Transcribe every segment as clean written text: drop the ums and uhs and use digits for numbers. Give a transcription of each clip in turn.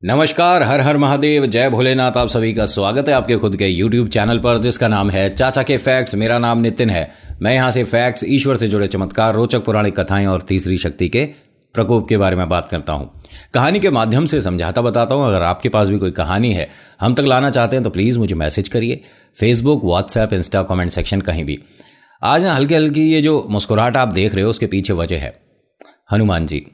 नमस्कार, हर हर महादेव, जय भोलेनाथ। आप सभी का स्वागत है आपके खुद के YouTube चैनल पर जिसका नाम है चाचा के फैक्ट्स। मेरा नाम नितिन है। मैं यहाँ से फैक्ट्स, ईश्वर से जुड़े चमत्कार, रोचक पौराणिक कथाएं और तीसरी शक्ति के प्रकोप के बारे में बात करता हूँ। कहानी के माध्यम से समझाता बताता हूँ। अगर आपके पास भी कोई कहानी है, हम तक लाना चाहते हैं तो प्लीज़ मुझे मैसेज करिए। Facebook, WhatsApp, Insta, comment section, कहीं भी। आज ना हल्की हल्की ये जो मुस्कुराहट आप देख रहे हो उसके पीछे वजह है हनुमान जी,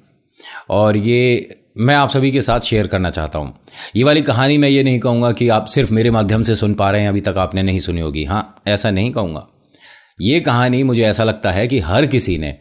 और ये मैं आप सभी के साथ शेयर करना चाहता हूँ। ये वाली कहानी मैं ये नहीं कहूँगा कि आप सिर्फ मेरे माध्यम से सुन पा रहे हैं, अभी तक आपने नहीं सुनी होगी। हाँ, ऐसा नहीं कहूँगा। ये कहानी मुझे ऐसा लगता है कि हर किसी ने,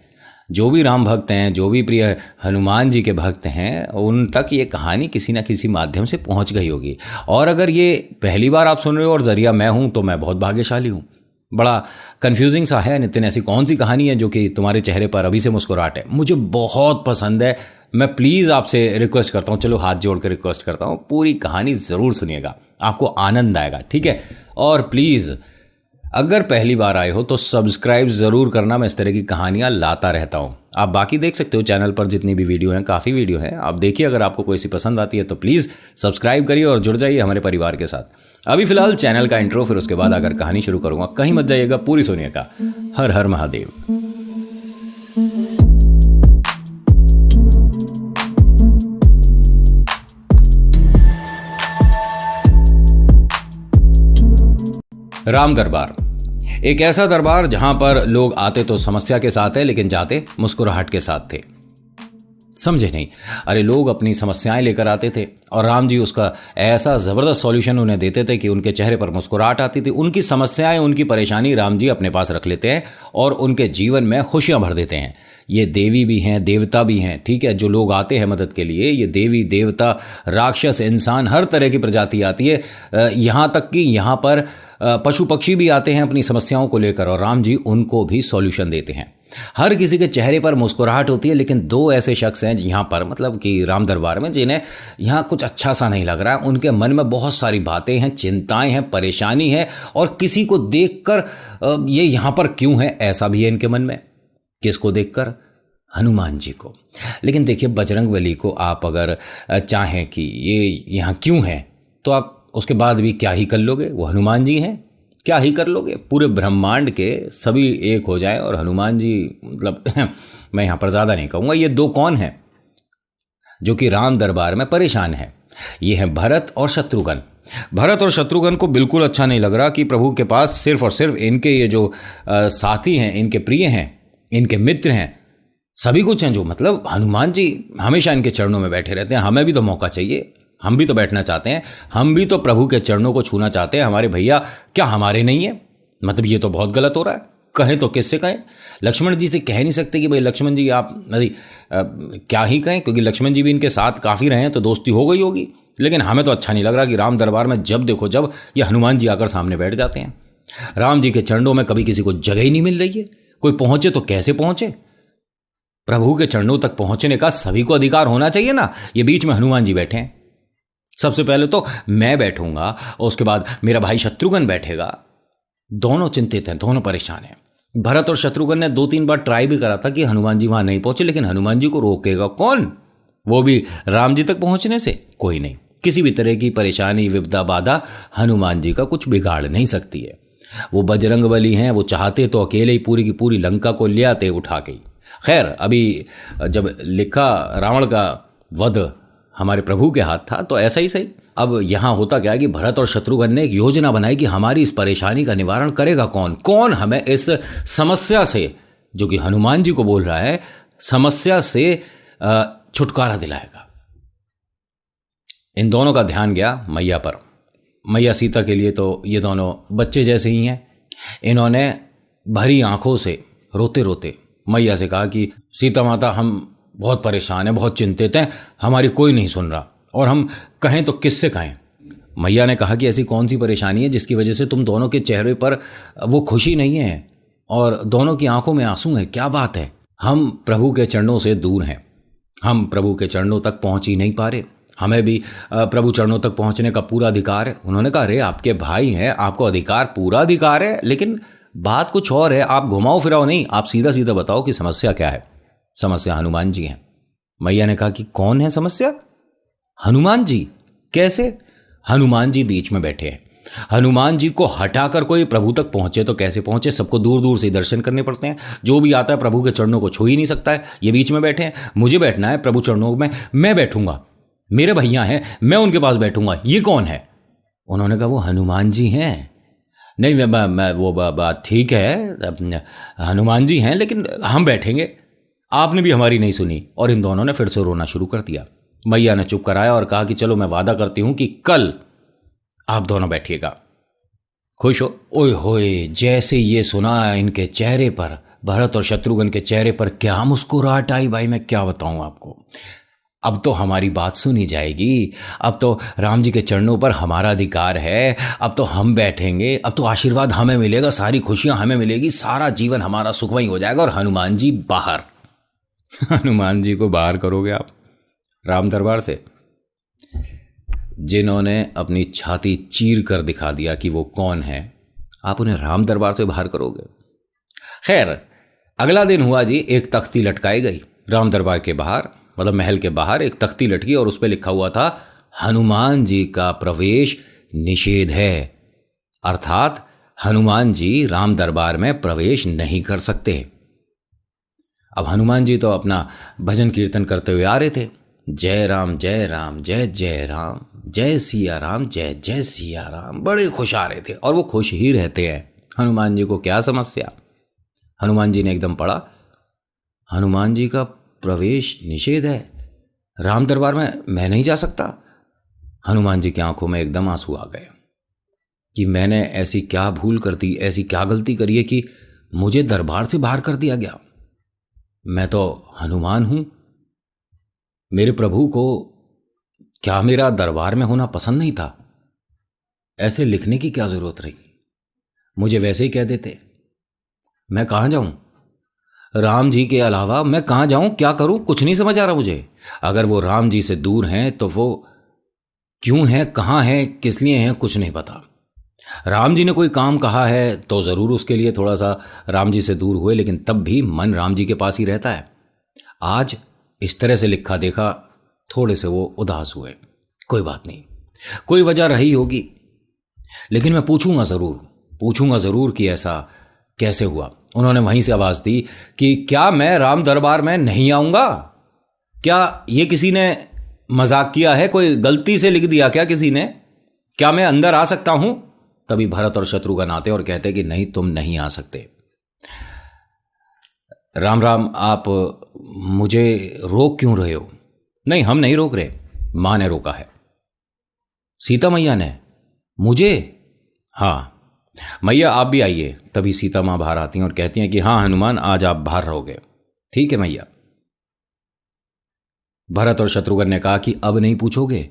जो भी राम भक्त हैं, जो भी प्रिय हनुमान जी के भक्त हैं, उन तक ये कहानी किसी न किसी माध्यम से पहुँच गई होगी। और अगर ये पहली बार आप सुन रहे हो और ज़रिया मैं हूँ तो मैं बहुत भाग्यशाली हूँ। बड़ा कन्फ्यूजिंग सा है नितिन, ऐसी कौन सी कहानी है जो कि तुम्हारे चेहरे पर अभी से मुस्कुराहट है? मुझे बहुत पसंद है। मैं प्लीज़ आपसे रिक्वेस्ट करता हूँ, चलो हाथ जोड़ कर रिक्वेस्ट करता हूँ, पूरी कहानी ज़रूर सुनिएगा, आपको आनंद आएगा, ठीक है? और प्लीज़ अगर पहली बार आए हो तो सब्सक्राइब ज़रूर करना। मैं इस तरह की कहानियाँ लाता रहता हूँ। आप बाकी देख सकते हो चैनल पर जितनी भी वीडियो हैं, काफ़ी वीडियो हैं, आप देखिए। अगर आपको कोई सी पसंद आती है तो प्लीज़ सब्सक्राइब करिए और जुड़ जाइए हमारे परिवार के साथ। अभी फिलहाल चैनल का इंट्रो, फिर उसके बाद अगर कहानी शुरू करूँगा, कहीं मत जाइएगा, पूरी सुनिएगा। हर हर महादेव। राम दरबार एक ऐसा दरबार जहां पर लोग आते तो समस्या के साथ है, लेकिन जाते मुस्कुराहट के साथ थे। समझे नहीं? अरे लोग अपनी समस्याएं लेकर आते थे और राम जी उसका ऐसा ज़बरदस्त सॉल्यूशन उन्हें देते थे कि उनके चेहरे पर मुस्कुराहट आती थी। उनकी समस्याएं, उनकी परेशानी राम जी अपने पास रख लेते हैं और उनके जीवन में खुशियां भर देते हैं। ये देवी भी हैं, देवता भी हैं, ठीक है? जो लोग आते हैं मदद के लिए, ये देवी, देवता, राक्षस, इंसान, हर तरह की प्रजाति आती है। यहाँ तक कि यहाँ पर पशु पक्षी भी आते हैं अपनी समस्याओं को लेकर, और राम जी उनको भी सॉल्यूशन देते हैं। हर किसी के चेहरे पर मुस्कुराहट होती है, लेकिन दो ऐसे शख्स हैं यहाँ पर, मतलब कि राम दरबार में, जिन्हें यहाँ कुछ अच्छा सा नहीं लग रहा है। उनके मन में बहुत सारी बातें हैं, चिंताएं हैं, परेशानी है, और किसी को देखकर ये यहाँ पर क्यों है, ऐसा भी है इनके मन में। किसको देखकर? हनुमान जी को। लेकिन देखिए, बजरंगबली को आप अगर चाहें कि ये यहाँ क्यों है, तो आप उसके बाद भी क्या ही कर लोगे? वो हनुमान जी हैं, क्या ही कर लोगे? पूरे ब्रह्मांड के सभी एक हो जाएं और हनुमान जी, मतलब मैं यहाँ पर ज़्यादा नहीं कहूँगा। ये दो कौन हैं जो कि राम दरबार में परेशान हैं? ये हैं भरत और शत्रुघ्न। भरत और शत्रुघ्न को बिल्कुल अच्छा नहीं लग रहा कि प्रभु के पास सिर्फ और सिर्फ इनके ये जो साथी हैं, इनके प्रिय हैं, इनके मित्र हैं, सभी कुछ हैं, जो मतलब हनुमान जी हमेशा इनके चरणों में बैठे रहते हैं। हमें भी तो मौका चाहिए, हम भी तो बैठना चाहते हैं, हम भी तो प्रभु के चरणों को छूना चाहते हैं। हमारे भैया क्या हमारे नहीं है? मतलब ये तो बहुत गलत हो रहा है। कहें तो किससे कहें? लक्ष्मण जी से कह नहीं सकते कि भाई लक्ष्मण जी आप क्या ही कहें, क्योंकि लक्ष्मण जी भी इनके साथ काफ़ी रहे हैं तो दोस्ती हो गई होगी। लेकिन हमें तो अच्छा नहीं लग रहा कि राम दरबार में जब देखो जब ये हनुमान जी आकर सामने बैठ जाते हैं। राम जी के चरणों में कभी किसी को जगह ही नहीं मिल रही है। कोई पहुंचे तो कैसे पहुंचे? प्रभु के चरणों तक पहुंचने का सभी को अधिकार होना चाहिए ना। ये बीच में हनुमान जी बैठे हैं। सबसे पहले तो मैं बैठूंगा और उसके बाद मेरा भाई शत्रुघ्न बैठेगा। दोनों चिंतित हैं, दोनों परेशान हैं। भरत और शत्रुघ्न ने 2-3 बार ट्राई भी करा था कि हनुमान जी वहां नहीं पहुंचे, लेकिन हनुमान जी को रोकेगा कौन? वो भी राम जी तक पहुंचने से? कोई नहीं। किसी भी तरह की परेशानी, विपदा, बाधा हनुमान जी का कुछ बिगाड़ नहीं सकती है। वो बजरंगबली हैं, वो चाहते तो अकेले ही पूरी की पूरी लंका को ले आते उठा के। खैर, अभी जब लिखा रावण का वध हमारे प्रभु के हाथ था तो ऐसा ही सही। अब यहाँ होता क्या है कि भरत और शत्रुघ्न ने एक योजना बनाई कि हमारी इस परेशानी का निवारण करेगा कौन? कौन हमें इस समस्या से, जो कि हनुमान जी को बोल रहा है, समस्या से छुटकारा दिलाएगा? इन दोनों का ध्यान गया मैया पर। मैया सीता के लिए तो ये दोनों बच्चे जैसे ही हैं। इन्होंने भरी आंखों से रोते रोते मैया से कहा कि सीता माता, हम बहुत परेशान हैं, बहुत चिंतित हैं, हमारी कोई नहीं सुन रहा, और हम कहें तो किससे कहें? मैया ने कहा कि ऐसी कौन सी परेशानी है जिसकी वजह से तुम दोनों के चेहरे पर वो खुशी नहीं है और दोनों की आंखों में आंसू हैं? क्या बात है? हम प्रभु के चरणों से दूर हैं, हम प्रभु के चरणों तक पहुंच ही नहीं पा रहे। हमें भी प्रभु चरणों तक पहुंचने का पूरा अधिकार है। उन्होंने कहा, अरे आपके भाई हैं, आपको अधिकार, पूरा अधिकार है, लेकिन बात कुछ और है। आप घुमाओ फिराओ नहीं, आप सीधा सीधा बताओ कि समस्या क्या है। समस्या हनुमान जी हैं। मैया ने कहा कि कौन है समस्या? हनुमान जी। कैसे? हनुमान जी बीच में बैठे हैं। हनुमान जी को हटाकर कोई प्रभु तक पहुंचे तो कैसे पहुंचे? सबको दूर दूर से दर्शन करने पड़ते हैं। जो भी आता है प्रभु के चरणों को छू ही नहीं सकता है। ये बीच में बैठे हैं। मुझे बैठना है प्रभु चरणों में, मैं बैठूंगा। मेरे भैया हैं, मैं उनके पास बैठूंगा। ये कौन है? उन्होंने कहा वो हनुमान जी हैं। नहीं, मैं वो बात ठीक है, हनुमान जी हैं, लेकिन हम बैठेंगे। आपने भी हमारी नहीं सुनी। और इन दोनों ने फिर से रोना शुरू कर दिया। मैया ने चुप कराया और कहा कि चलो मैं वादा करती हूं कि कल आप दोनों बैठिएगा। खुश हो? ओए होए, जैसे ये सुना इनके चेहरे पर, भरत और शत्रुघ्न के चेहरे पर क्या मुस्कुराहट आई भाई, मैं क्या बताऊं आपको। अब तो हमारी बात सुनी जाएगी, अब तो राम जी के चरणों पर हमारा अधिकार है, अब तो हम बैठेंगे, अब तो आशीर्वाद हमें मिलेगा, सारी खुशियां हमें मिलेगी, सारा जीवन हमारा सुखमय हो जाएगा। और हनुमान जी बाहर। हनुमान जी को बाहर करोगे आप राम दरबार से? जिन्होंने अपनी छाती चीर कर दिखा दिया कि वो कौन है, आप उन्हें राम दरबार से बाहर करोगे? खैर, अगला दिन हुआ जी, एक तख्ती लटकाई गई राम दरबार के बाहर, मतलब महल के बाहर एक तख्ती लटकी और उस पर लिखा हुआ था हनुमान जी का प्रवेश निषेध है। अर्थात हनुमान जी राम दरबार में प्रवेश नहीं कर सकते। अब हनुमान जी तो अपना भजन कीर्तन करते हुए आ रहे थे। जय राम जय राम जय जय राम, जय सिया राम जय जय सिया राम। बड़े खुश आ रहे थे और वो खुश ही रहते हैं। हनुमान जी को क्या समस्या? हनुमान जी ने एकदम पढ़ा, हनुमान जी का प्रवेश निषेध है, राम दरबार में मैं नहीं जा सकता। हनुमान जी की आंखों में एकदम आंसू आ गए कि मैंने ऐसी क्या भूल कर दी, ऐसी क्या गलती करी है कि मुझे दरबार से बाहर कर दिया गया। मैं तो हनुमान हूं। मेरे प्रभु को क्या मेरा दरबार में होना पसंद नहीं था? ऐसे लिखने की क्या जरूरत रही? मुझे वैसे ही कह देते। मैं कहां जाऊं? राम जी के अलावा मैं कहां जाऊं? क्या करूं? कुछ नहीं समझ आ रहा मुझे। अगर वो राम जी से दूर हैं तो वो क्यों हैं, कहां हैं, किस लिए हैं, कुछ नहीं पता। राम जी ने कोई काम कहा है तो जरूर उसके लिए थोड़ा सा राम जी से दूर हुए, लेकिन तब भी मन राम जी के पास ही रहता है। आज इस तरह से लिखा देखा, थोड़े से वो उदास हुए। कोई बात नहीं, कोई वजह रही होगी, लेकिन मैं पूछूंगा जरूर कि ऐसा कैसे हुआ। उन्होंने वहीं से आवाज दी कि क्या मैं राम दरबार में नहीं आऊंगा? क्या ये किसी ने मजाक किया है? कोई गलती से लिख दिया क्या किसी ने? क्या मैं अंदर आ सकता हूं? तभी भरत और शत्रुघ्न आते और कहते कि नहीं, तुम नहीं आ सकते। राम राम, आप मुझे रोक क्यों रहे हो? नहीं, हम नहीं रोक रहे, मां ने रोका है। सीता मैया ने? मुझे? हाँ मैया, आप भी आइए। तभी सीता मां बाहर आती हैं और कहती हैं कि हाँ हनुमान, आज आप बाहर रहोगे। ठीक है मैया। भरत और शत्रुघ्न ने कहा कि अब नहीं पूछोगे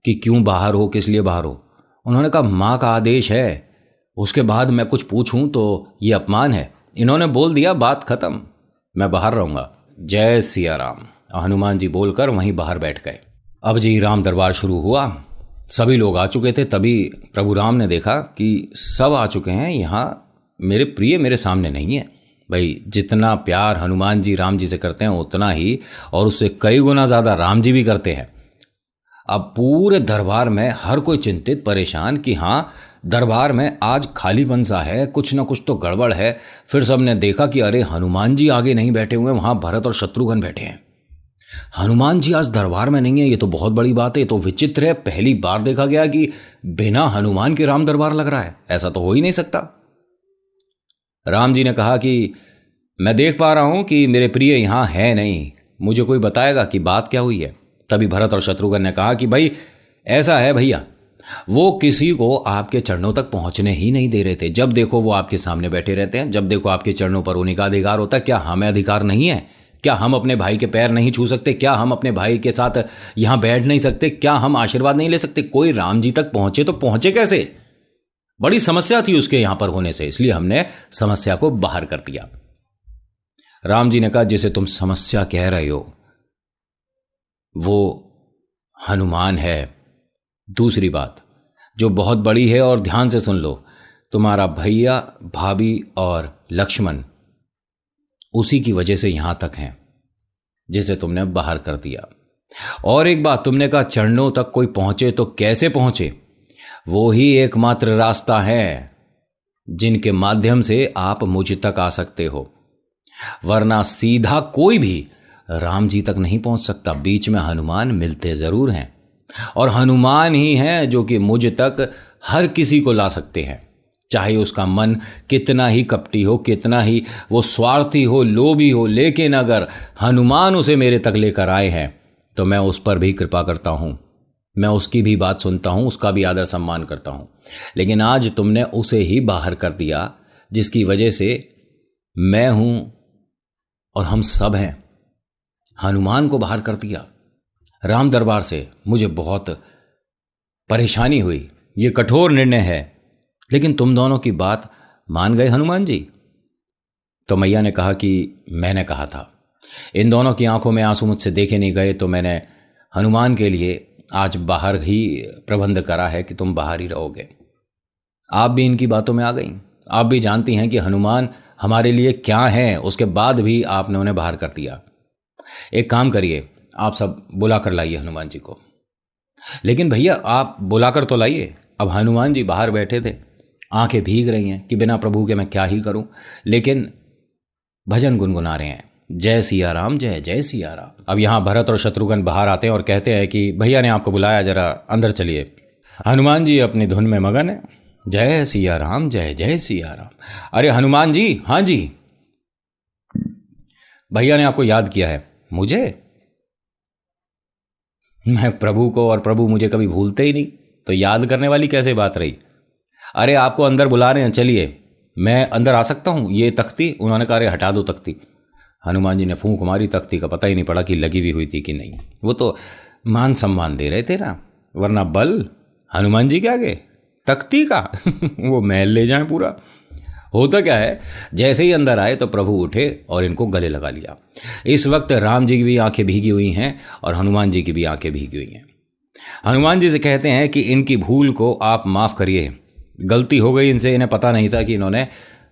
कि क्यों बाहर हो, किस लिए बाहर हो? उन्होंने कहा मां का आदेश है, उसके बाद मैं कुछ पूछूं तो ये अपमान है। इन्होंने बोल दिया, बात खत्म, मैं बाहर रहूंगा। जय सिया राम, हनुमान जी बोलकर वहीं बाहर बैठ गए। अब जी राम दरबार शुरू हुआ। सभी लोग आ चुके थे। तभी प्रभु राम ने देखा कि सब आ चुके हैं, यहाँ मेरे प्रिय मेरे सामने नहीं है। भाई, जितना प्यार हनुमान जी राम जी से करते हैं उतना ही और उससे कई गुना ज़्यादा राम जी भी करते हैं। अब पूरे दरबार में हर कोई चिंतित परेशान कि हाँ, दरबार में आज खालीपन सा है, कुछ ना कुछ तो गड़बड़ है। फिर सबने देखा कि अरे हनुमान जी आगे नहीं बैठे हुए, वहाँ भरत और शत्रुघ्न बैठे हैं। हनुमान जी आज दरबार में नहीं है, ये तो बहुत बड़ी बात है, ये तो विचित्र है। पहली बार देखा गया कि बिना हनुमान के राम दरबार लग रहा है, ऐसा तो हो ही नहीं सकता। राम जी ने कहा कि मैं देख पा रहा हूं कि मेरे प्रिय यहां है नहीं, मुझे कोई बताएगा कि बात क्या हुई है। तभी भरत और शत्रुघ्न ने कहा कि भाई ऐसा है भैया, वो किसी को आपके चरणों तक पहुंचने ही नहीं दे रहे थे। जब देखो वो आपके सामने बैठे रहते हैं, जब देखो आपके चरणों पर उन्हीं का अधिकार होता है। क्या हमें अधिकार नहीं है? क्या हम अपने भाई के पैर नहीं छू सकते? क्या हम अपने भाई के साथ यहां बैठ नहीं सकते? क्या हम आशीर्वाद नहीं ले सकते? कोई राम जी तक पहुंचे तो पहुंचे कैसे? बड़ी समस्या थी उसके यहां पर होने से, इसलिए हमने समस्या को बाहर कर दिया। राम जी ने कहा, जिसे तुम समस्या कह रहे हो वो हनुमान है। दूसरी बात जो बहुत बड़ी है, और ध्यान से सुन लो, तुम्हारा भैया, भाभी और लक्ष्मण उसी की वजह से यहां तक हैं, जिसे तुमने बाहर कर दिया। और एक बात तुमने कहा चरणों तक कोई पहुंचे तो कैसे पहुंचे? वो ही एकमात्र रास्ता है जिनके माध्यम से आप मुझ तक आ सकते हो, वरना सीधा कोई भी राम जी तक नहीं पहुंच सकता। बीच में हनुमान मिलते जरूर हैं, और हनुमान ही हैं जो कि मुझ तक हर किसी को ला सकते हैं, चाहे उसका मन कितना ही कपटी हो, कितना ही वो स्वार्थी हो, लोभी हो, लेकिन अगर हनुमान उसे मेरे तक लेकर आए हैं तो मैं उस पर भी कृपा करता हूं, मैं उसकी भी बात सुनता हूं, उसका भी आदर सम्मान करता हूं। लेकिन आज तुमने उसे ही बाहर कर दिया जिसकी वजह से मैं हूं और हम सब हैं। हनुमान को बाहर कर दिया राम दरबार से। मुझे बहुत परेशानी हुई, ये कठोर निर्णय है, लेकिन तुम दोनों की बात मान गए हनुमान जी? तो मैया ने कहा कि मैंने कहा था, इन दोनों की आंखों में आंसू मुझसे देखे नहीं गए, तो मैंने हनुमान के लिए आज बाहर ही प्रबंध करा है कि तुम बाहर ही रहोगे। आप भी इनकी बातों में आ गई, आप भी जानती हैं कि हनुमान हमारे लिए क्या है, उसके बाद भी आपने उन्हें बाहर कर दिया। एक काम करिए, आप सब बुला कर लाइए हनुमान जी को। लेकिन भैया आप बुला कर तो लाइए। अब हनुमान जी बाहर बैठे थे, आंखें भीग रही हैं कि बिना प्रभु के मैं क्या ही करूं, लेकिन भजन गुनगुना रहे हैं, जय सिया राम, जय जय सिया राम। अब यहाँ भरत और शत्रुघ्न बाहर आते हैं और कहते हैं कि भैया ने आपको बुलाया, जरा अंदर चलिए। हनुमान जी अपनी धुन में मगन है, जय सिया राम, जय जय सिया राम। अरे हनुमान जी, हाँ जी, भैया ने आपको याद किया है। मुझे? मैं प्रभु को, और प्रभु मुझे कभी भूलते ही नहीं, तो याद करने वाली कैसे बात रही? अरे आपको अंदर बुला रहे हैं, चलिए। मैं अंदर आ सकता हूं? ये तख्ती, उन्होंने कहा अरे हटा दो तख्ती। हनुमान जी ने फूंक मारी, तख्ती का पता ही नहीं पड़ा कि लगी हुई हुई थी कि नहीं। वो तो मान सम्मान दे रहे थे ना, वरना बल हनुमान जी के आगे तख्ती का वो महल ले जाएं पूरा। होता क्या है, जैसे ही अंदर आए तो प्रभु उठे और इनको गले लगा लिया। इस वक्त राम जी की भी आंखें भीगी हुई हैं और हनुमान जी की भी आंखें भीगी हुई हैं। हनुमान जी से कहते हैं कि इनकी भूल को आप माफ़ करिए, गलती हो गई इनसे, इन्हें पता नहीं था कि इन्होंने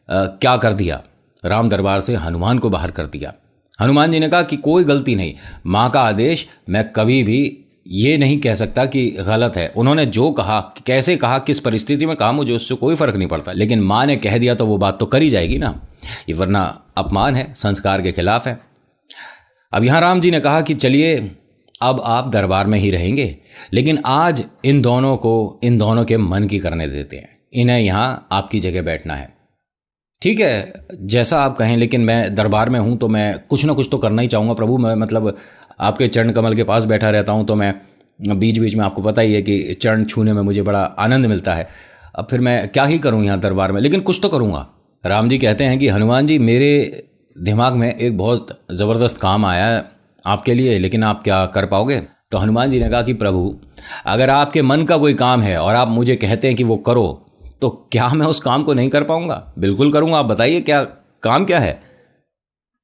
क्या कर दिया, राम दरबार से हनुमान को बाहर कर दिया। हनुमान जी ने कहा कि कोई गलती नहीं, माँ का आदेश मैं कभी भी ये नहीं कह सकता कि गलत है। उन्होंने जो कहा, कैसे कहा, किस परिस्थिति में कहा, मुझे उससे कोई फर्क नहीं पड़ता, लेकिन माँ ने कह दिया तो वो बात तो करी जाएगी ना, ये वरना अपमान है, संस्कार के खिलाफ है। अब यहाँ राम जी ने कहा कि चलिए अब आप दरबार में ही रहेंगे, लेकिन आज इन दोनों को, इन दोनों के मन की करने देते हैं, इन्हें यहाँ आपकी जगह बैठना है। ठीक है, जैसा आप कहें, लेकिन मैं दरबार में हूँ तो मैं कुछ ना कुछ तो करना ही चाहूँगा प्रभु। मैं मतलब आपके चरण कमल के पास बैठा रहता हूँ, तो मैं बीच बीच में, आपको पता ही है कि चरण छूने में मुझे बड़ा आनंद मिलता है। अब फिर मैं क्या ही करूँ यहाँ दरबार में, लेकिन कुछ तो करूँगा। राम जी कहते हैं कि हनुमान जी, मेरे दिमाग में एक बहुत ज़बरदस्त काम आया है आपके लिए, लेकिन आप क्या कर पाओगे? तो हनुमान जी ने कहा कि प्रभु, अगर आपके मन का कोई काम है और आप मुझे कहते हैं कि वो करो, तो क्या मैं उस काम को नहीं कर पाऊंगा? बिल्कुल करूंगा। आप बताइए क्या काम क्या है?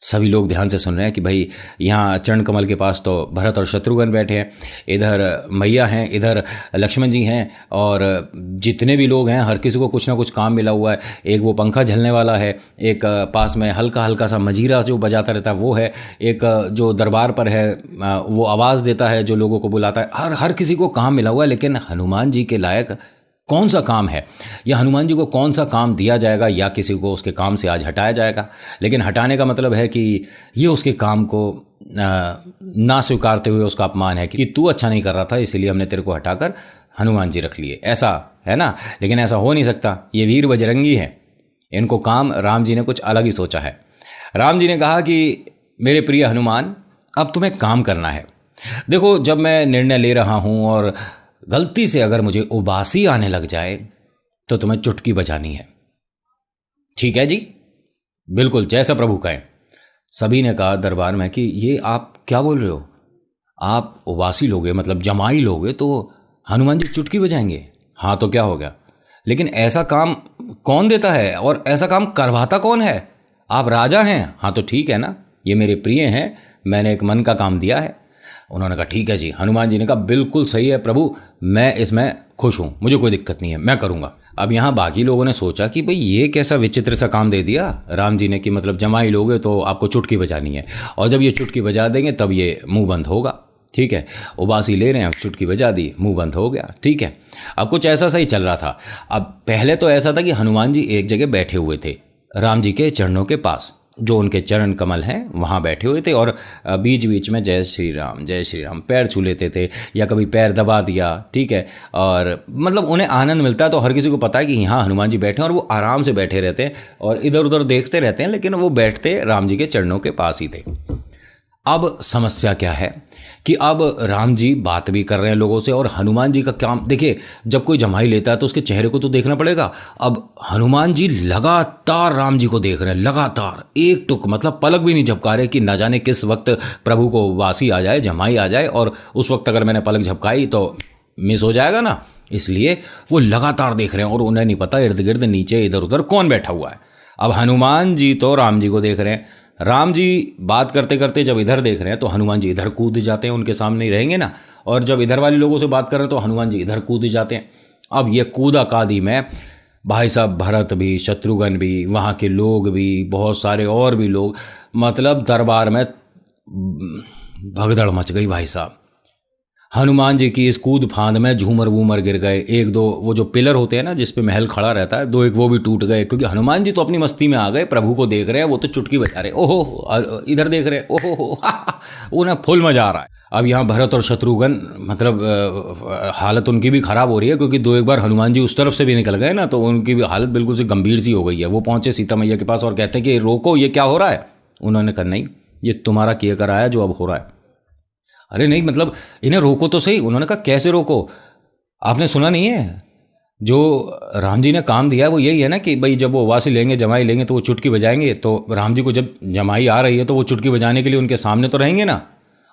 सभी लोग ध्यान से सुन रहे हैं कि भाई यहाँ चरण कमल के पास तो भरत और शत्रुघ्न बैठे हैं, इधर मैया हैं, इधर लक्ष्मण जी हैं, और जितने भी लोग हैं हर किसी को कुछ ना कुछ काम मिला हुआ है। एक वो पंखा झलने वाला है, एक पास में हल्का हल्का सा मजीरा जो बजाता रहता है वो है, एक जो दरबार पर है वो आवाज़ देता है, जो लोगों को बुलाता है। हर किसी को काम मिला हुआ है, लेकिन हनुमान जी के लायक कौन सा काम है, या हनुमान जी को कौन सा काम दिया जाएगा, या किसी को उसके काम से आज हटाया जाएगा? लेकिन हटाने का मतलब है कि ये उसके काम को ना स्वीकारते हुए उसका अपमान है कि तू अच्छा नहीं कर रहा था, इसीलिए हमने तेरे को हटाकर हनुमान जी रख लिए, ऐसा है ना। लेकिन ऐसा हो नहीं सकता, ये वीर बजरंगी है, इनको काम राम जी ने कुछ अलग ही सोचा है। राम जी ने कहा कि मेरे प्रिय हनुमान, अब तुम्हें काम करना है। देखो, जब मैं निर्णय ले रहा हूँ और गलती से अगर मुझे उबासी आने लग जाए तो तुम्हें चुटकी बजानी है। ठीक है जी, बिल्कुल जैसा प्रभु कहें। सभी ने कहा दरबार में कि ये आप क्या बोल रहे हो, आप उबासी लोगे मतलब जमाई लोगे तो हनुमान जी चुटकी बजाएंगे? हाँ तो क्या हो गया, लेकिन ऐसा काम कौन देता है और ऐसा काम करवाता कौन है? आप राजा हैं। हाँ तो ठीक है ना, ये मेरे प्रिय हैं, मैंने एक मन का काम दिया है। उन्होंने कहा ठीक है जी। हनुमान जी ने कहा बिल्कुल सही है प्रभु, मैं इसमें खुश हूँ, मुझे कोई दिक्कत नहीं है, मैं करूँगा। अब यहाँ बाकी लोगों ने सोचा कि भाई ये कैसा विचित्र सा काम दे दिया राम जी ने कि मतलब जमाई लोगे तो आपको चुटकी बजानी है, और जब ये चुटकी बजा देंगे तब ये मुंह बंद होगा। ठीक है, उबासी ले रहे हैं, चुटकी बजा दी, मुंह बंद हो गया। ठीक है, अब कुछ ऐसा सही चल रहा था। अब पहले तो ऐसा था कि हनुमान जी एक जगह बैठे हुए थे राम जी के चरणों के पास, जो उनके चरण कमल हैं वहाँ बैठे हुए थे, और बीच बीच में जय श्री राम पैर छू लेते थे या कभी पैर दबा दिया। ठीक है, और मतलब उन्हें आनंद मिलता है। तो हर किसी को पता है कि यहाँ हनुमान जी बैठे हैं और वो आराम से बैठे रहते हैं और इधर उधर देखते रहते हैं, लेकिन वो बैठते राम जी के चरणों के पास ही थे। अब समस्या क्या है कि अब राम जी बात भी कर रहे हैं लोगों से, और हनुमान जी का काम देखिए, जब कोई जमाई लेता है तो उसके चेहरे को तो देखना पड़ेगा। अब हनुमान जी लगातार राम जी को देख रहे हैं, लगातार एक टुक, मतलब पलक भी नहीं झपका रहे कि ना जाने किस वक्त प्रभु को वासी आ जाए, जमाई आ जाए, और उस वक्त अगर मैंने पलक झपकाई तो मिस हो जाएगा ना। इसलिए वो लगातार देख रहे हैं और उन्हें नहीं पता इर्द गिर्द नीचे इधर उधर कौन बैठा हुआ है। अब हनुमान जी तो राम जी को देख रहे हैं, राम जी बात करते करते जब इधर देख रहे हैं तो हनुमान जी इधर कूद जाते हैं, उनके सामने ही रहेंगे ना, और जब इधर वाले लोगों से बात कर रहे हैं तो हनुमान जी इधर कूद जाते हैं। अब ये कूदा कादी में भाई साहब भरत भी, शत्रुघ्न भी, वहाँ के लोग भी, बहुत सारे और भी लोग, मतलब दरबार में भगदड़ मच गई भाई साहब। हनुमान जी की इस कूद फांद में झूमर वूमर गिर गए, एक दो वो जो पिलर होते हैं ना जिस पे महल खड़ा रहता है, दो एक वो भी टूट गए, क्योंकि हनुमान जी तो अपनी मस्ती में आ गए, प्रभु को देख रहे हैं, वो तो चुटकी बजा रहे, ओहो इधर देख रहे, ओहो उन्हें फुल मजा आ रहा है। अब यहाँ भरत और शत्रुघ्न मतलब हालत उनकी भी खराब हो रही है, क्योंकि दो एक बार हनुमान जी उस तरफ से भी निकल गए ना, तो उनकी भी हालत बिल्कुल से गंभीर सी हो गई है। वो पहुंचे सीता मैया के पास और कहते हैं कि रोको, ये क्या हो रहा है। उन्होंने कहा नहीं, ये तुम्हारा किया करा है जो अब हो रहा है। अरे नहीं, मतलब इन्हें रोको तो सही। उन्होंने कहा कैसे रोको, आपने सुना नहीं है जो राम जी ने काम दिया है वो यही है ना कि भाई जब वो वासी लेंगे, जमाई लेंगे तो वो चुटकी बजाएंगे। तो राम जी को जब जमाई आ रही है तो वो चुटकी बजाने के लिए उनके सामने तो रहेंगे ना।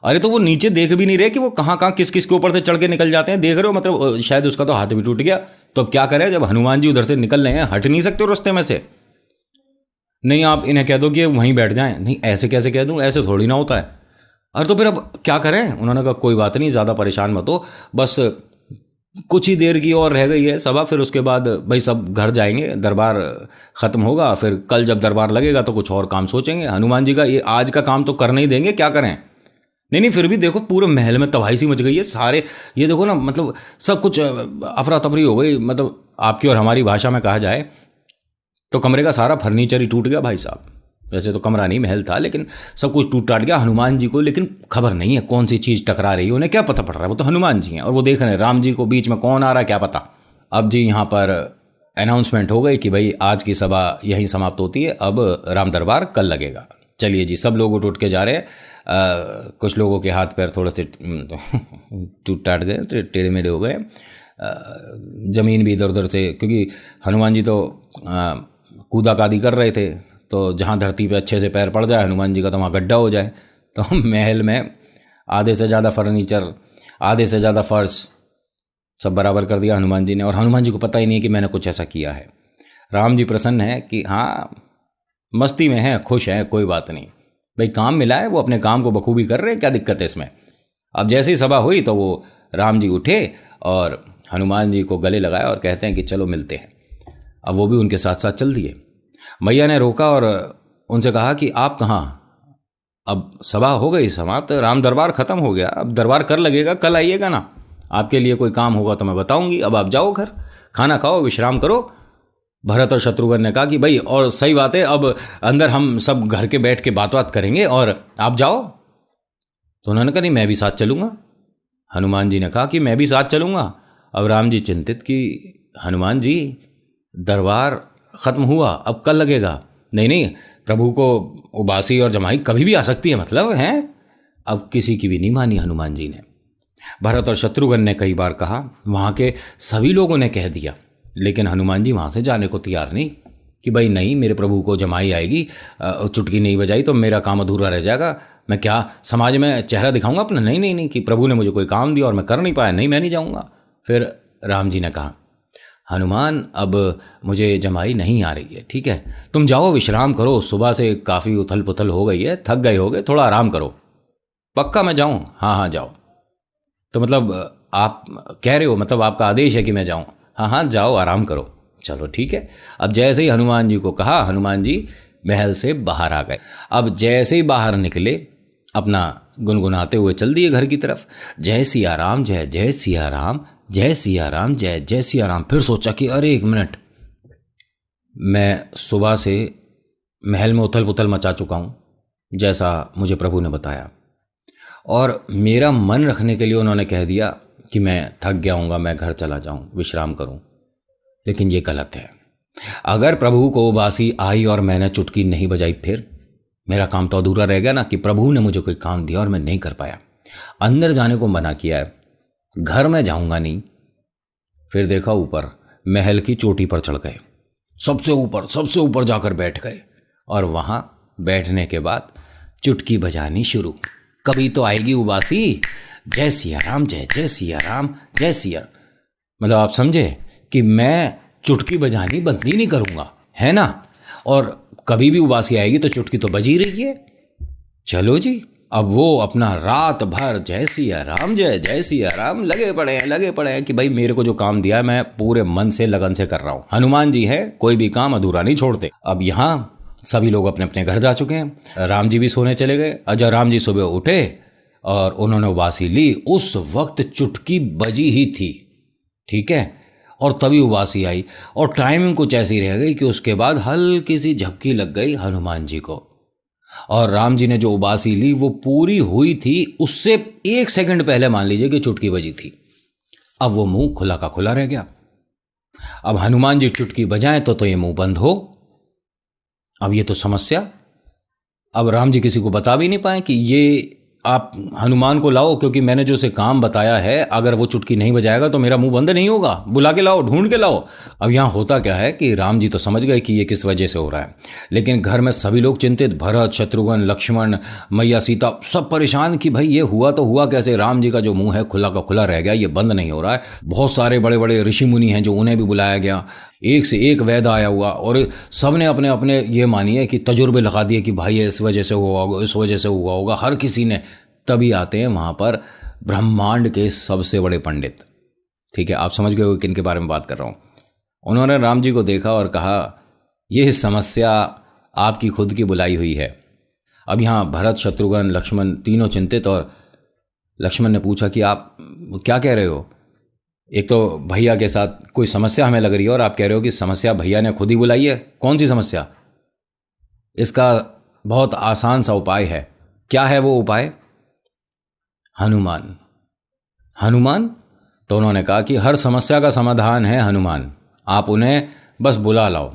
अरे तो वो नीचे देख भी नहीं रहे कि वो कहाँ कहाँ किस किस के ऊपर से चढ़ के निकल जाते हैं, देख रहे हो, मतलब शायद उसका तो हाथ भी टूट गया। तो अब क्या करें, जब हनुमान जी उधर से निकल रहे हैं, हट नहीं सकते रास्ते में से। नहीं आप इन्हें कह दो कि वहीं बैठ जाएं। नहीं ऐसे कैसे कह दूं, ऐसे थोड़ी ना होता है। अरे तो फिर अब क्या करें। उन्होंने कहा कोई बात नहीं, ज़्यादा परेशान मत हो, बस कुछ ही देर की और रह गई है सभा, फिर उसके बाद भाई सब घर जाएंगे, दरबार ख़त्म होगा, फिर कल जब दरबार लगेगा तो कुछ और काम सोचेंगे। हनुमान जी का ये आज का काम तो करने ही देंगे, क्या करें। नहीं फिर भी देखो पूरे महल में तबाही सी मच गई है, सारे ये देखो ना, मतलब सब कुछ अफरा तफरी हो गई। मतलब आपकी और हमारी भाषा में कहा जाए तो कमरे का सारा फर्नीचर ही टूट गया भाई साहब। वैसे तो कमरा नहीं महल था, लेकिन सब कुछ टूट टाट गया। हनुमान जी को लेकिन खबर नहीं है कौन सी चीज़ टकरा रही है, उन्हें क्या पता पड़ रहा है, वो तो हनुमान जी हैं और वो देख रहे हैं राम जी को, बीच में कौन आ रहा है क्या पता। अब जी यहाँ पर अनाउंसमेंट हो गई कि भाई आज की सभा यहीं समाप्त होती है, अब राम दरबार कल लगेगा। चलिए जी, सब लोग उठ के जा रहे हैं। कुछ लोगों के हाथ पैर थोड़े से टूट टाट गए, टेढ़े मेढ़े हो गए, ज़मीन भी इधर उधर से, क्योंकि हनुमान जी तो कूदा कादी कर रहे थे, तो जहाँ धरती पे अच्छे से पैर पड़ जाए हनुमान जी का तो वहाँ गड्ढा हो जाए। तो महल में आधे से ज़्यादा फर्नीचर, आधे से ज़्यादा फर्श सब बराबर कर दिया हनुमान जी ने, और हनुमान जी को पता ही नहीं कि मैंने कुछ ऐसा किया है। राम जी प्रसन्न है कि हाँ मस्ती में है, खुश है, कोई बात नहीं, भाई काम मिला है, वो अपने काम को बखूबी कर रहे हैं, क्या दिक्कत है इसमें। अब जैसे ही सभा हुई तो वो राम जी उठे और हनुमान जी को गले लगाया और कहते हैं कि चलो मिलते हैं। अब वो भी उनके साथ साथ चल दिए। मैया ने रोका और उनसे कहा कि आप कहाँ, अब सभा हो गई समाप्त, राम दरबार ख़त्म हो गया, अब दरबार कर लगेगा, कल आइएगा ना, आपके लिए कोई काम होगा तो मैं बताऊंगी। अब आप जाओ घर, खाना खाओ, विश्राम करो। भरत और शत्रुघ्न ने कहा कि भाई और सही बात है, अब अंदर हम सब घर के बैठ के बात करेंगे और आप जाओ। तो उन्होंने कहा नहीं मैं भी साथ चलूँगा। हनुमान जी ने कहा कि मैं भी साथ चलूँगा। अब राम जी चिंतित कि हनुमान जी दरबार ख़त्म हुआ, अब कल लगेगा। नहीं प्रभु को उबासी और जमाई कभी भी आ सकती है, मतलब हैं। अब किसी की भी नहीं मानी हनुमान जी ने। भरत और शत्रुघ्न ने कई बार कहा, वहाँ के सभी लोगों ने कह दिया, लेकिन हनुमान जी वहाँ से जाने को तैयार नहीं कि भाई नहीं, मेरे प्रभु को जमाई आएगी, चुटकी नहीं बजाई तो मेरा काम अधूरा रह जाएगा, मैं क्या समाज में चेहरा दिखाऊंगा अपना। नहीं कि प्रभु ने मुझे कोई काम दिया और मैं कर नहीं पाया, नहीं मैं नहीं जाऊँगा। फिर राम जी ने कहा हनुमान अब मुझे जमाई नहीं आ रही है, ठीक है, तुम जाओ विश्राम करो, सुबह से काफ़ी उथल पुथल हो गई है, थक गए होगे, थोड़ा आराम करो। पक्का मैं जाऊँ? हाँ जाओ। तो मतलब आप कह रहे हो, मतलब आपका आदेश है कि मैं जाऊँ? हाँ जाओ, आराम करो। चलो ठीक है। अब जैसे ही हनुमान जी को कहा, हनुमान जी महल से बाहर आ गए। अब जैसे ही बाहर निकले अपना गुनगुनाते हुए चल दिए घर की तरफ। जय सिया राम, जय जय सिया राम, जय सिया राम, जय जय सिया राम। फिर सोचा कि अरे एक मिनट, मैं सुबह से महल में उथल पुथल मचा चुका हूँ जैसा मुझे प्रभु ने बताया, और मेरा मन रखने के लिए उन्होंने कह दिया कि मैं थक गया हूँगा, मैं घर चला जाऊँ, विश्राम करूँ। लेकिन ये गलत है। अगर प्रभु को उबासी आई और मैंने चुटकी नहीं बजाई, फिर मेरा काम तो अधूरा रह गया ना, कि प्रभु ने मुझे कोई काम दिया और मैं नहीं कर पाया। अंदर जाने को मना किया है, घर में जाऊंगा नहीं। फिर देखा ऊपर महल की चोटी पर चढ़ गए, सबसे ऊपर जाकर बैठ गए, और वहां बैठने के बाद चुटकी बजानी शुरू। कभी तो आएगी उबासी, जय सिया राम, जय जय सिया राम, जय सिया। मतलब आप समझे कि मैं चुटकी बजानी बंद ही नहीं करूंगा, है ना। और कभी भी उबासी आएगी तो चुटकी तो बजी रही है। चलो जी, अब वो अपना रात भर जय सिया राम, जय जय सिया राम लगे पड़े हैं कि भाई मेरे को जो काम दिया है मैं पूरे मन से लगन से कर रहा हूं। हनुमान जी है, कोई भी काम अधूरा नहीं छोड़ते। अब यहां सभी लोग अपने अपने घर जा चुके हैं, राम जी भी सोने चले गए। जब राम जी सुबह उठे और उन्होंने उबासी ली, उस वक्त चुटकी बजी ही थी, ठीक है, और तभी उबासी आई। और टाइमिंग कुछ ऐसी रह गई कि उसके बाद हल्की सी झपकी लग गई हनुमान जी को, और राम जी ने जो उबासी ली वो पूरी हुई थी उससे 1 सेकंड पहले मान लीजिए कि चुटकी बजी थी। अब वो मुंह खुला का खुला रह गया। अब हनुमान जी चुटकी बजाएं तो ये मुंह बंद हो। अब ये तो समस्या। अब राम जी किसी को बता भी नहीं पाए कि ये आप हनुमान को लाओ, क्योंकि मैंने जो उसे काम बताया है, अगर वो चुटकी नहीं बजाएगा तो मेरा मुंह बंद नहीं होगा, बुला के लाओ, ढूंढ के लाओ। अब यहाँ होता क्या है कि राम जी तो समझ गए कि ये किस वजह से हो रहा है, लेकिन घर में सभी लोग चिंतित, भरत, शत्रुघ्न, लक्ष्मण, मैया सीता, सब परेशान कि भाई ये हुआ तो हुआ कैसे। राम जी का जो मुंह है खुला का खुला रह गया, ये बंद नहीं हो रहा है। बहुत सारे बड़े बड़े ऋषि मुनि हैं जो उन्हें भी बुलाया गया, एक से एक वैद आया हुआ, और सब ने अपने अपने ये मानिए कि तजुर्बे लगा दिए कि भाई इस वजह से हुआ होगा, इस वजह से हुआ होगा, हर किसी ने। तभी आते हैं वहाँ पर ब्रह्मांड के सबसे बड़े पंडित, ठीक है, आप समझ गए हो किन के बारे में बात कर रहा हूँ। उन्होंने राम जी को देखा और कहा यह समस्या आपकी खुद की बुलाई हुई है। अब यहाँ भरत, शत्रुघ्न, लक्ष्मण तीनों चिंतित, और लक्ष्मण ने पूछा कि आप क्या कह रहे हो। एक तो भैया के साथ कोई समस्या हमें लग रही है और आप कह रहे हो कि समस्या भैया ने खुद ही बुलाई है। कौन सी समस्या? इसका बहुत आसान सा उपाय है। क्या है वो उपाय? हनुमान। हनुमान? तो उन्होंने कहा कि हर समस्या का समाधान है हनुमान, आप उन्हें बस बुला लाओ।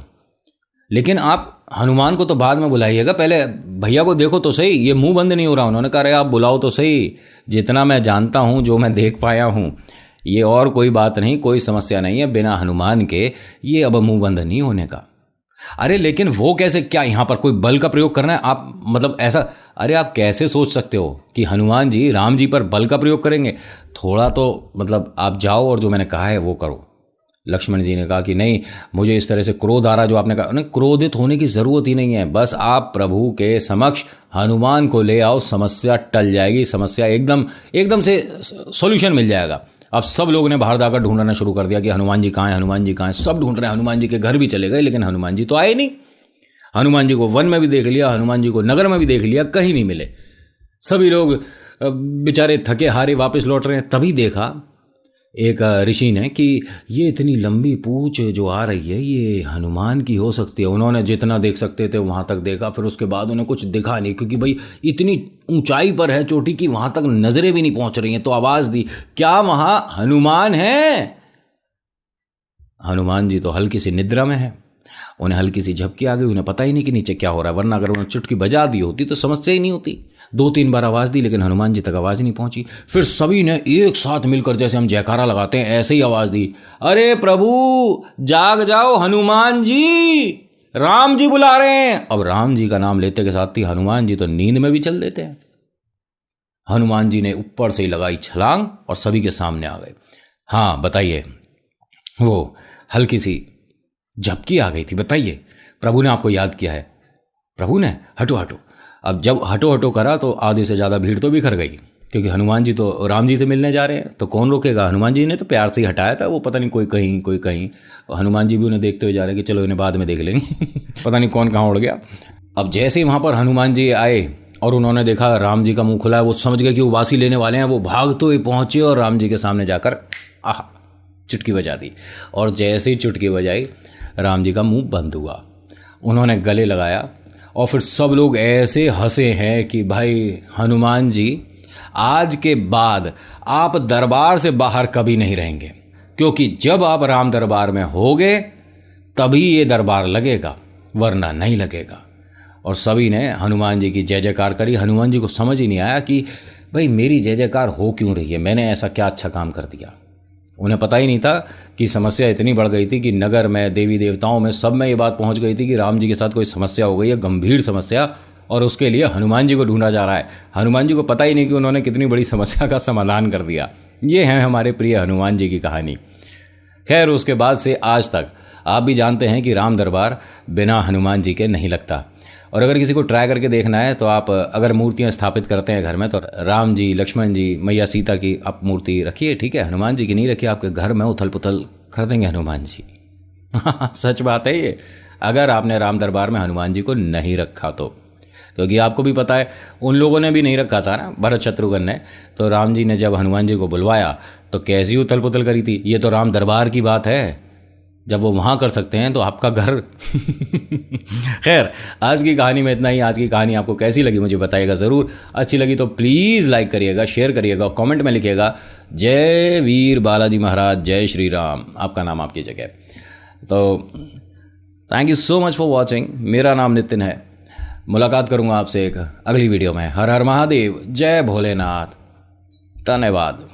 लेकिन आप हनुमान को तो बाद में बुलाइएगा, पहले भैया को देखो तो सही, ये मुंह बंद नहीं हो रहा। उन्होंने कहा अरे आप बुलाओ तो सही, जितना मैं जानता हूं, जो मैं देख पाया हूं, ये और कोई बात नहीं, कोई समस्या नहीं है, बिना हनुमान के ये अब मुंह बंद नहीं होने का। अरे लेकिन वो कैसे, क्या यहां पर कोई बल का प्रयोग करना है? आप मतलब ऐसा, अरे आप कैसे सोच सकते हो कि हनुमान जी राम जी पर बल का प्रयोग करेंगे? थोड़ा तो मतलब आप जाओ और जो मैंने कहा है वो करो। लक्ष्मण जी ने कहा कि नहीं, मुझे इस तरह से क्रोध आ रहा, जो आपने कहा, नहीं क्रोधित होने की जरूरत ही नहीं है, बस आप प्रभु के समक्ष हनुमान को ले आओ, समस्या टल जाएगी, समस्या एकदम से सॉल्यूशन मिल जाएगा। अब सब लोगों ने बाहर जाकर ढूंढना शुरू कर दिया कि हनुमान जी कहाँ हैं, हनुमान जी कहाँ हैं। सब ढूंढ रहे हैं, हनुमान जी के घर भी चले गए, लेकिन हनुमान जी तो आए नहीं। हनुमान जी को वन में भी देख लिया, हनुमान जी को नगर में भी देख लिया, कहीं नहीं मिले। सभी लोग बेचारे थके हारे वापस लौट रहे हैं। तभी देखा एक ऋषि ने कि ये इतनी लंबी पूंछ जो आ रही है ये हनुमान की हो सकती है। उन्होंने जितना देख सकते थे वहां तक देखा, फिर उसके बाद उन्हें कुछ दिखा नहीं, क्योंकि भाई इतनी ऊंचाई पर है चोटी की, वहां तक नजरें भी नहीं पहुंच रही हैं। तो आवाज दी, क्या वहां हनुमान है? हनुमान जी तो हल्की सी निद्रा में है, उन्हें हल्की सी झपकी आ गई, उन्हें पता ही नहीं कि नीचे क्या हो रहा है, वरना अगर उन्हें चुटकी बजा दी होती तो समस्या ही नहीं होती। 2-3 बार आवाज़ दी, लेकिन हनुमान जी तक आवाज़ नहीं पहुंची। फिर सभी ने एक साथ मिलकर, जैसे हम जयकारा लगाते हैं, ऐसे ही आवाज़ दी, अरे प्रभु जाग जाओ, हनुमान जी, राम जी बुला रहे हैं। अब राम जी का नाम लेते के साथ ही हनुमान जी तो नींद में भी चल देते हैं। हनुमान जी ने ऊपर से ही लगाई छलांग और सभी के सामने आ गए। हाँ बताइए, वो हल्की सी झपकी आ गई थी, बताइए, प्रभु ने आपको याद किया है। प्रभु ने हटो हटो। अब जब हटो हटो करा तो आधे से ज़्यादा भीड़ तो बिखर गई, क्योंकि हनुमान जी तो राम जी से मिलने जा रहे हैं, तो कौन रोकेगा। हनुमान जी ने तो प्यार से ही हटाया था, वो पता नहीं कोई कहीं कोई कहीं, हनुमान जी भी उन्हें देखते हुए जा रहे हैं कि चलो इन्हें बाद में देख लेंगे। पता नहीं कौन कहाँ उड़ गया। अब जैसे ही वहाँ पर हनुमान जी आए और उन्होंने देखा राम जी का मुंह खुला है, वो समझ गए कि उबासी लेने वाले हैं। वो भागते हुए पहुंचे और राम जी के सामने जाकर आह चुटकी बजा दी, और जैसे ही चुटकी बजाई राम जी का मुंह बंद हुआ। उन्होंने गले लगाया और फिर सब लोग ऐसे हंसे हैं कि भाई हनुमान जी आज के बाद आप दरबार से बाहर कभी नहीं रहेंगे, क्योंकि जब आप राम दरबार में होगे तभी ये दरबार लगेगा, वरना नहीं लगेगा। और सभी ने हनुमान जी की जय जयकार करी। हनुमान जी को समझ ही नहीं आया कि भाई मेरी जय जयकार हो क्यों रही है, मैंने ऐसा क्या अच्छा काम कर दिया। उन्हें पता ही नहीं था कि समस्या इतनी बढ़ गई थी कि नगर में, देवी देवताओं में, सब में ये बात पहुंच गई थी कि राम जी के साथ कोई समस्या हो गई है, गंभीर समस्या, और उसके लिए हनुमान जी को ढूंढा जा रहा है। हनुमान जी को पता ही नहीं कि उन्होंने कितनी बड़ी समस्या का समाधान कर दिया। ये है हमारे प्रिय हनुमान जी की कहानी। खैर, उसके बाद से आज तक आप भी जानते हैं कि राम दरबार बिना हनुमान जी के नहीं लगता। और अगर किसी को ट्राई करके देखना है तो आप अगर मूर्तियां स्थापित करते हैं घर में, तो राम जी, लक्ष्मण जी, मैया सीता की आप मूर्ति रखिए, ठीक है। हनुमान जी की नहीं रखिए, आपके घर में उथल पुथल कर देंगे हनुमान जी। सच बात है ये, अगर आपने राम दरबार में हनुमान जी को नहीं रखा तो, क्योंकि आपको भी पता है उन लोगों ने भी नहीं रखा था ना, भरत शत्रुघ्न ने। तो राम जी ने जब हनुमान जी को बुलवाया तो कैसी उथल पुथल करी थी। ये तो राम दरबार की बात है, जब वो वहाँ कर सकते हैं तो आपका घर। खैर, आज की कहानी में इतना ही। आज की कहानी आपको कैसी लगी मुझे बताइएगा ज़रूर। अच्छी लगी तो प्लीज़ लाइक करिएगा, शेयर करिएगा, कमेंट में लिखिएगा जय वीर बालाजी महाराज, जय श्री राम, आपका नाम आपकी जगह। तो thank you so much for watching. मेरा नाम नितिन है। मुलाकात करूँगा आपसे एक अगली वीडियो में। हर हर महादेव, जय भोलेनाथ, धन्यवाद।